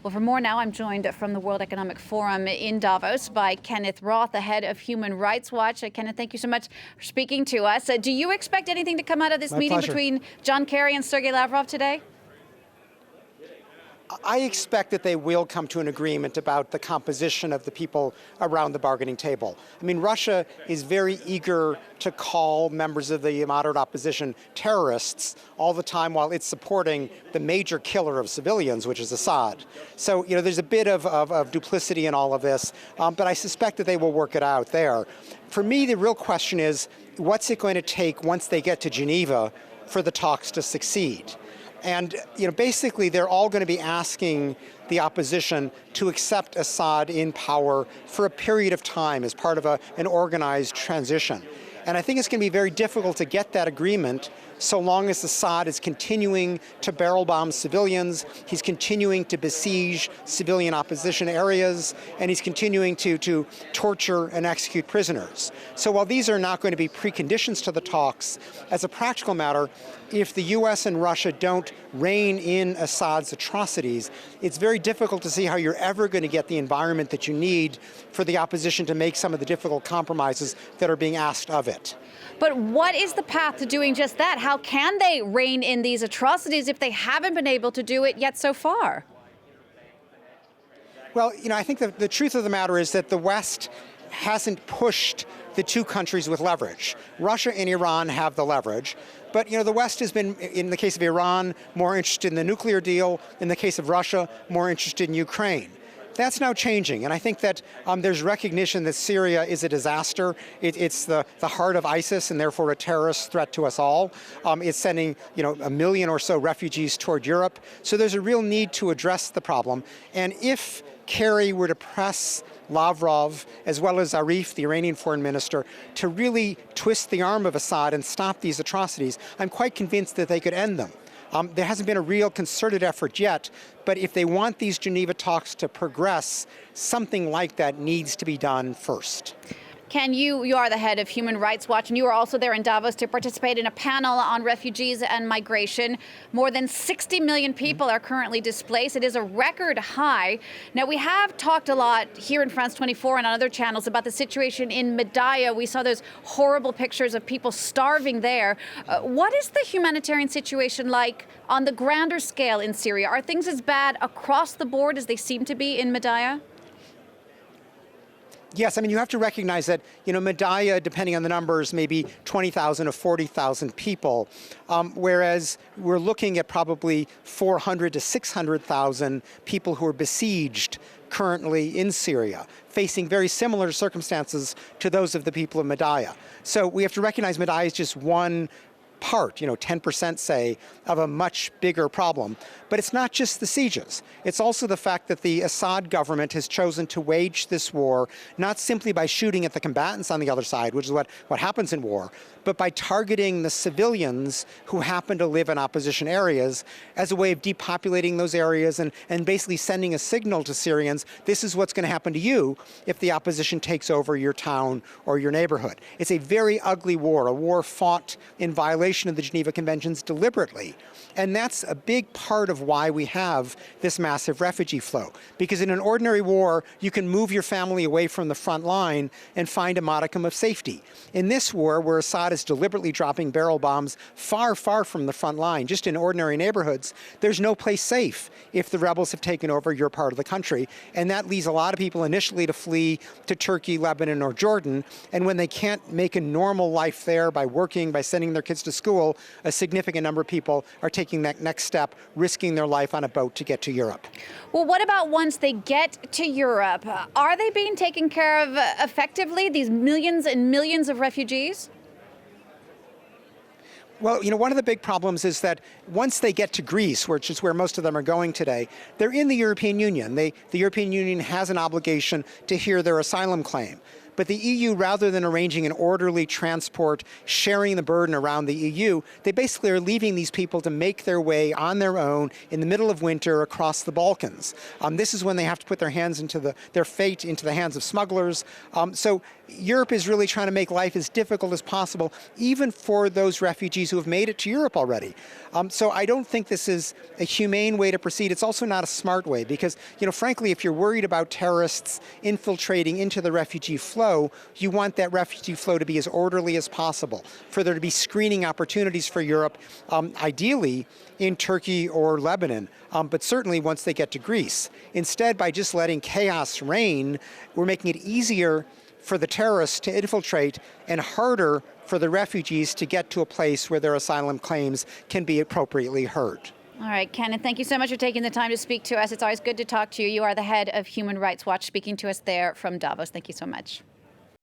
Well, for more now, I'm joined from the World Economic Forum in Davos by Kenneth Roth, the head of Human Rights Watch. Kenneth, thank you so much for speaking to us. Do you expect anything to come out of this meeting between John Kerry and Sergei Lavrov today? I expect that they will come to an agreement about the composition of the people around the bargaining table. I mean, Russia is very eager to call members of the moderate opposition terrorists all the time while it's supporting the major killer of civilians, which is Assad. So, there's a bit of duplicity in all of this, but I suspect that they will work it out there. For me, the real question is, what's it going to take once they get to Geneva for the talks to succeed? And basically, they're all going to be asking the opposition to accept Assad in power for a period of time as part of an organized transition. And I think it's going to be very difficult to get that agreement so long as Assad is continuing to barrel bomb civilians, he's continuing to besiege civilian opposition areas, and he's continuing to torture and execute prisoners. So while these are not going to be preconditions to the talks, as a practical matter, if the US and Russia don't rein in Assad's atrocities, it's very difficult to see how you're ever going to get the environment that you need for the opposition to make some of the difficult compromises that are being asked of it. But what is the path to doing just that? How can they rein in these atrocities if they haven't been able to do it yet so far? Well, I think the truth of the matter is that the West hasn't pushed the two countries with leverage. Russia and Iran have the leverage, but the West has been, in the case of Iran, more interested in the nuclear deal. In the case of Russia, more interested in Ukraine. That's now changing, and I think that there's recognition that Syria is a disaster. It's the heart of ISIS and therefore a terrorist threat to us all. It's sending 1 million or so refugees toward Europe. So there's a real need to address the problem. And if Kerry were to press Lavrov, as well as Arif, the Iranian foreign minister, to really twist the arm of Assad and stop these atrocities, I'm quite convinced that they could end them. There hasn't been a real concerted effort yet, but if they want these Geneva talks to progress, something like that needs to be done first. Ken, you are the head of Human Rights Watch, and you were also there in Davos to participate in a panel on refugees and migration. More than 60 million people are currently displaced. It is a record high. Now, we have talked a lot here in France 24 and on other channels about the situation in Medaya. We saw those horrible pictures of people starving there. What is the humanitarian situation like on the grander scale in Syria? Are things as bad across the board as they seem to be in Medaya? Yes, I mean, you have to recognize that, Medaya, depending on the numbers, maybe 20,000 to 40,000 people, whereas we're looking at probably 400 to 600,000 people who are besieged currently in Syria, facing very similar circumstances to those of the people of Medaya. So we have to recognize Medaya is just one part, 10% say, of a much bigger problem. But it's not just the sieges. It's also the fact that the Assad government has chosen to wage this war not simply by shooting at the combatants on the other side, which is what happens in war, but by targeting the civilians who happen to live in opposition areas as a way of depopulating those areas and basically sending a signal to Syrians, this is what's going to happen to you if the opposition takes over your town or your neighborhood. It's a very ugly war, a war fought in violation of the Geneva Conventions deliberately. And that's a big part of why we have this massive refugee flow. Because in an ordinary war, you can move your family away from the front line and find a modicum of safety. In this war, where Assad is deliberately dropping barrel bombs far, far from the front line, just in ordinary neighborhoods, there's no place safe if the rebels have taken over your part of the country. And that leads a lot of people initially to flee to Turkey, Lebanon, or Jordan. And when they can't make a normal life there by working, by sending their kids to school, a significant number of people are taking that next step, risking their life on a boat to get to Europe. Well, what about once they get to Europe? Are they being taken care of effectively, these millions and millions of refugees? Well, one of the big problems is that once they get to Greece, which is where most of them are going today, they're in the European Union. The European Union has an obligation to hear their asylum claim. But the EU, rather than arranging an orderly transport, sharing the burden around the EU, they basically are leaving these people to make their way on their own in the middle of winter across the Balkans. This is when they have to put their fate into the hands of smugglers. So Europe is really trying to make life as difficult as possible, even for those refugees who have made it to Europe already. So I don't think this is a humane way to proceed. It's also not a smart way because, frankly, if you're worried about terrorists infiltrating into the refugee flow, you want that refugee flow to be as orderly as possible, for there to be screening opportunities for Europe, ideally in Turkey or Lebanon, but certainly once they get to Greece. Instead, by just letting chaos reign, we're making it easier for the terrorists to infiltrate and harder for the refugees to get to a place where their asylum claims can be appropriately heard. All right, Ken, and thank you so much for taking the time to speak to us. It's always good to talk to you. You are the head of Human Rights Watch, speaking to us there from Davos. Thank you so much.